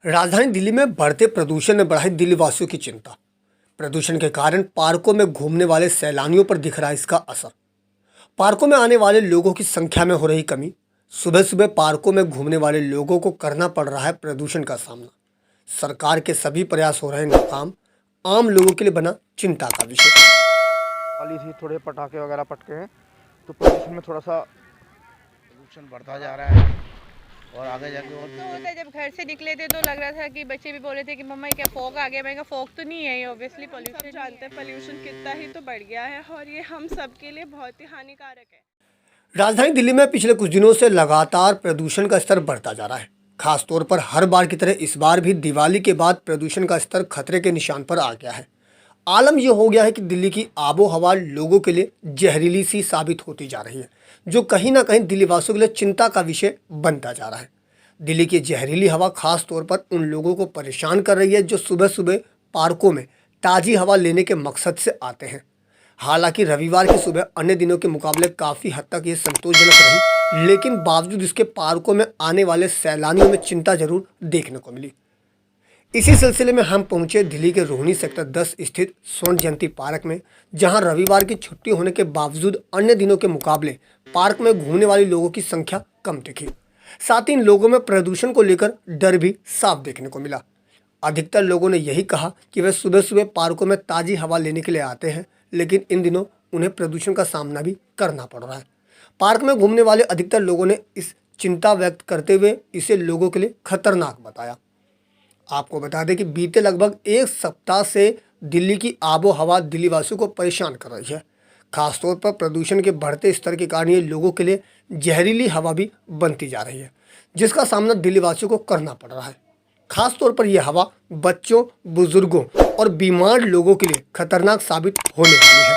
राजधानी दिल्ली में बढ़ते प्रदूषण ने बढ़ाई दिल्ली वासियों की चिंता। प्रदूषण के कारण पार्कों में घूमने वाले सैलानियों पर दिख रहा है इसका असर। पार्कों में आने वाले लोगों की संख्या में हो रही कमी। सुबह सुबह पार्कों में घूमने वाले लोगों को करना पड़ रहा है प्रदूषण का सामना। सरकार के सभी प्रयास हो रहे नाकाम। आम लोगों के लिए बना चिंता का विषय। खाली थी, थोड़े पटाखे वगैरह पटके हैं तो प्रदूषण में थोड़ा सा प्रदूषण बढ़ता जा रहा है और आगे जाके और तो होता है। जब घर से निकले थे तो लग रहा था कि बच्चे भी बोल रहे थे कि मम्मा क्या फॉग आ गया। मैं कहा फॉग तो नहीं है, ये ऑब्वियसली पोल्यूशन। जानते हैं पोल्यूशन कितना ही तो बढ़ गया है और ये हम सब के लिए बहुत ही हानिकारक है। राजधानी दिल्ली में पिछले कुछ दिनों से लगातार प्रदूषण का स्तर बढ़ता जा रहा है। खासतौर पर हर बार की तरह इस बार भी दिवाली के बाद प्रदूषण का स्तर खतरे के निशान पर आ गया है। आलम यह हो गया है कि दिल्ली की आबो हवा लोगों के लिए जहरीली सी साबित होती जा रही है, जो कहीं ना कहीं दिल्ली वासियों के लिए चिंता का विषय बनता जा रहा है। दिल्ली की जहरीली हवा खास तौर पर उन लोगों को परेशान कर रही है जो सुबह सुबह पार्कों में ताज़ी हवा लेने के मकसद से आते हैं। हालांकि रविवार की सुबह अन्य दिनों के मुकाबले काफ़ी हद तक ये संतोषजनक रही, लेकिन बावजूद इसके पार्कों में आने वाले सैलानियों में चिंता जरूर देखने को मिली। इसी सिलसिले में हम पहुंचे दिल्ली के रोहिणी सेक्टर 10 स्थित स्वर्ण जयंती पार्क में, जहां रविवार की छुट्टी होने के बावजूद अन्य दिनों के मुकाबले पार्क में घूमने वाले लोगों की संख्या कम दिखी। साथ ही इन लोगों में प्रदूषण को लेकर डर भी साफ देखने को मिला। अधिकतर लोगों ने यही कहा कि वे सुबह सुबह पार्कों में ताज़ी हवा लेने के लिए आते हैं, लेकिन इन दिनों उन्हें प्रदूषण का सामना भी करना पड़ रहा है। पार्क में घूमने वाले अधिकतर लोगों ने इस चिंता व्यक्त करते हुए इसे लोगों के लिए खतरनाक बताया। आपको बता दें कि बीते लगभग एक सप्ताह से दिल्ली की आबो हवा दिल्ली वासियों को परेशान कर रही है। खासतौर पर प्रदूषण के बढ़ते स्तर के कारण ये लोगों के लिए जहरीली हवा भी बनती जा रही है, जिसका सामना दिल्ली वासियों को करना पड़ रहा है। खासतौर पर यह हवा बच्चों, बुजुर्गों और बीमार लोगों के लिए खतरनाक साबित होने वाली है।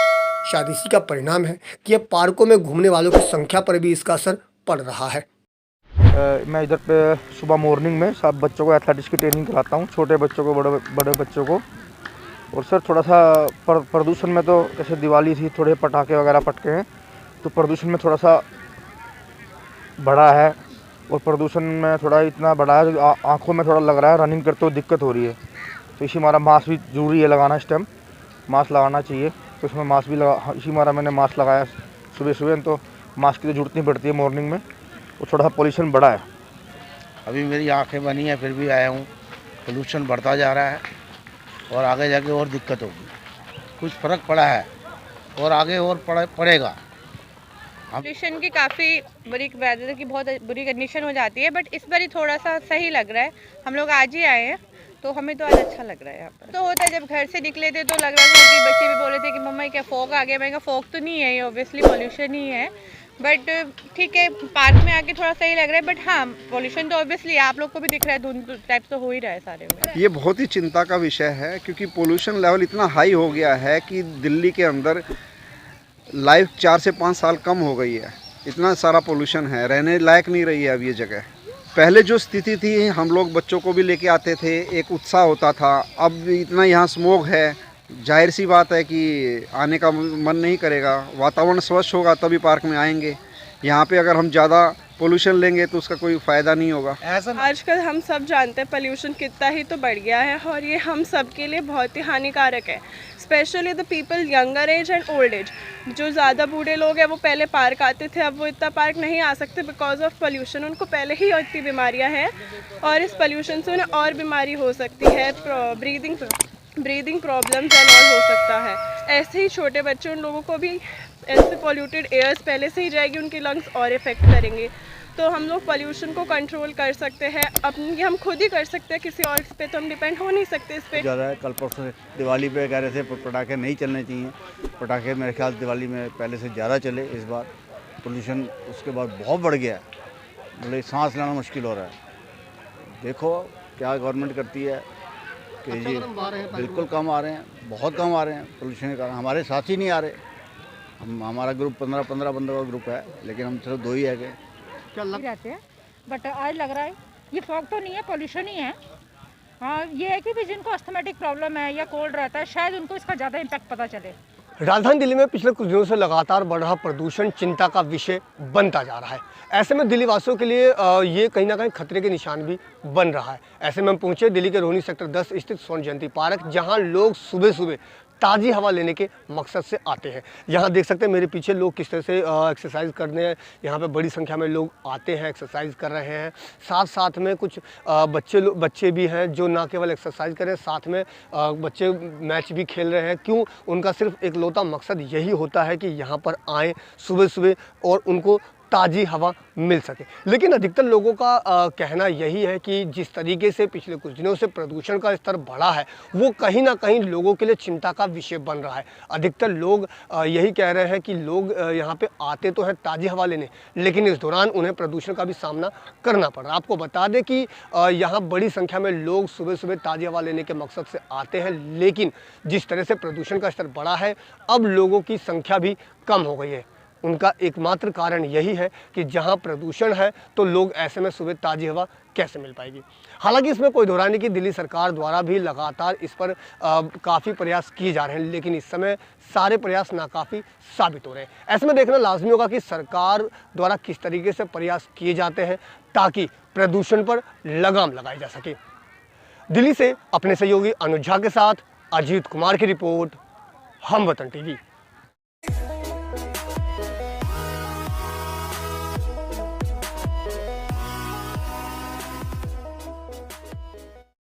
शायद इसी का परिणाम है कि अब पार्कों में घूमने वालों की संख्या पर भी इसका असर पड़ रहा है। मैं इधर पे सुबह मॉर्निंग में सब बच्चों को एथलेटिक्स की ट्रेनिंग कराता हूँ, छोटे बच्चों को, बड़े बच्चों को। और सर थोड़ा सा प्रदूषण में तो जैसे दिवाली थी, थोड़े पटाखे वगैरह पटके हैं तो प्रदूषण में थोड़ा सा बढ़ा है। और प्रदूषण में थोड़ा इतना बढ़ा है, आँखों में थोड़ा लग रहा है, रनिंग करते हुए दिक्कत हो रही है। तो इसी हमारा मास्क भी ज़रूरी है लगाना, इस टाइम मास्क लगाना चाहिए। तो इसमें मास्क भी लगा, इसी हमारा मैंने मास्क लगाया सुबह सुबह। तो मास्क की तो जरूरत नहीं पड़ती है मॉर्निंग में। और थोड़ा सा पोल्यूशन बढ़ा है। अभी मेरी आंखें बनी हैं फिर भी आया हूँ। पोल्यूशन बढ़ता जा रहा है और आगे जाके और दिक्कत होगी। कुछ फ़र्क पड़ा है और आगे और पड़ेगा। पोल्यूशन की काफ़ी बुरी, वेदर की बहुत बुरी कंडीशन हो जाती है, बट इस बार ही थोड़ा सा सही लग रहा है। हम लोग आज ही आए हैं तो हमें तो आज अच्छा लग रहा है यहाँ पर। तो होता है, जब घर से निकले थे तो लग रहा था कि बच्चे भी बोल रहे थे कि मम्मा क्या फॉग आ गया। मैं कहा फॉग तो नहीं है, ये ऑब्वियसली पोल्यूशन ही है। बट ठीक है, पार्क में आके थोड़ा सही लग रहा है। बट हाँ, पोल्यूशन तो ऑब्वियसली आप लोग को भी दिख रहा है, धुंध टाइप तो हो ही रहा है सारे में। ये बहुत ही चिंता का विषय है, क्योंकि पोल्यूशन लेवल इतना हाई हो गया है कि दिल्ली के अंदर लाइफ 4 से 5 साल कम हो गई है। इतना सारा पोल्यूशन है, रहने लायक नहीं रही है अब ये जगह। पहले जो स्थिति थी, हम लोग बच्चों को भी लेके आते थे, एक उत्साह होता था। अब इतना यहाँ स्मोक है, जाहिर सी बात है कि आने का मन नहीं करेगा। वातावरण स्वच्छ होगा तभी पार्क में आएंगे। यहाँ पे अगर हम ज़्यादा पोल्यूशन लेंगे तो उसका कोई फ़ायदा नहीं होगा। आजकल हम सब जानते हैं पोल्यूशन कितना ही तो बढ़ गया है और ये हम सब के लिए बहुत ही हानिकारक है। Specially the people younger age and old age. जो ज़्यादा बूढ़े लोग हैं वो पहले पार्क आते थे, अब वो इतना पार्क नहीं आ सकते बिकॉज ऑफ पोल्यूशन। उनको पहले ही इतनी बीमारियाँ हैं और इस पोल्यूशन से उन्हें और बीमारी हो सकती है, ब्रीदिंग प्रॉब्लम्स एंड ऑल हो सकता है। ऐसे ही छोटे बच्चे, उन लोगों को भी ऐसे पॉल्यूटेड एयर्स पहले से ही जाएगी, उनके लंग्स और इफेक्ट करेंगे। तो हम लोग पोल्यूशन को कंट्रोल कर सकते हैं, अपनी हम खुद ही कर सकते हैं, किसी और पे तो हम डिपेंड हो नहीं सकते इस पे। ज़्यादा है। कल परसों दिवाली पे कह रहे थे पटाखे नहीं चलने चाहिए। पटाखे मेरे ख्याल दिवाली में पहले से ज़्यादा चले। इस बार पोल्यूशन उसके बाद बहुत बढ़ गया है, मतलब सांस लेना मुश्किल हो रहा है। देखो क्या गवर्नमेंट करती है कि जी बिल्कुल कम आ रहे हैं, बहुत कम आ रहे हैं पोल्यूशन के कारण। हमारे साथ ही नहीं आ रहे। हमारा ग्रुप 15 बंदों का ग्रुप है, लेकिन हम सिर्फ 2 ही है। क्या रहते हैं, बट आज लग रहा है ये फॉग तो नहीं है, पोल्यूशन ही है। हाँ, ये है कि भी जिनको अस्थमेटिक प्रॉब्लम है या कोल्ड रहता है, शायद उनको इसका ज़्यादा इम्पैक्ट पता चले। राजधानी दिल्ली में पिछले कुछ दिनों से लगातार बढ़ रहा प्रदूषण चिंता का विषय बनता जा रहा है। ऐसे में दिल्ली वासियों के लिए ये कहीं ना कहीं खतरे के निशान भी बन रहा है। ऐसे में हम पहुंचे दिल्ली के रोहिणी सेक्टर 10 स्थित स्वर्ण जयंती पार्क, जहां लोग सुबह सुबह ताज़ी हवा लेने के मकसद से आते हैं। यहाँ देख सकते हैं मेरे पीछे लोग किस तरह से एक्सरसाइज करने यहाँ पे बड़ी संख्या में लोग आते हैं, एक्सरसाइज कर रहे हैं। साथ साथ में कुछ बच्चे भी हैं जो ना केवल एक्सरसाइज कर रहे हैं, साथ में बच्चे मैच भी खेल रहे हैं। क्यों? उनका सिर्फ एकलौता मकसद यही होता है कि यहाँ पर आएँ सुबह सुबह और उनको ताज़ी हवा मिल सके। लेकिन अधिकतर लोगों का कहना यही है कि जिस तरीके से पिछले कुछ दिनों से प्रदूषण का स्तर बढ़ा है, वो कहीं ना कहीं लोगों के लिए चिंता का विषय बन रहा है। अधिकतर लोग यही कह रहे हैं कि लोग यहाँ पे आते तो हैं ताज़ी हवा लेने, लेकिन इस दौरान उन्हें प्रदूषण का भी सामना करना पड़ रहा है। आपको बता दें कि यहाँ बड़ी संख्या में लोग सुबह सुबह ताज़ी हवा लेने के मकसद से आते हैं, लेकिन जिस तरह से प्रदूषण का स्तर बढ़ा है, अब लोगों की संख्या भी कम हो गई है। उनका एकमात्र कारण यही है कि जहां प्रदूषण है तो लोग ऐसे में सुबह ताज़ी हवा कैसे मिल पाएगी। हालांकि इसमें कोई दोहराई नहीं कि दिल्ली सरकार द्वारा भी लगातार इस पर काफ़ी प्रयास किए जा रहे हैं, लेकिन इस समय सारे प्रयास नाकाफ़ी साबित हो रहे हैं। ऐसे में देखना लाजमी होगा कि सरकार द्वारा किस तरीके से प्रयास किए जाते हैं ताकि प्रदूषण पर लगाम लगाई जा सके। दिल्ली से अपने सहयोगी अनुज झा के साथ अजीत कुमार की रिपोर्ट, हम वतन टीवी।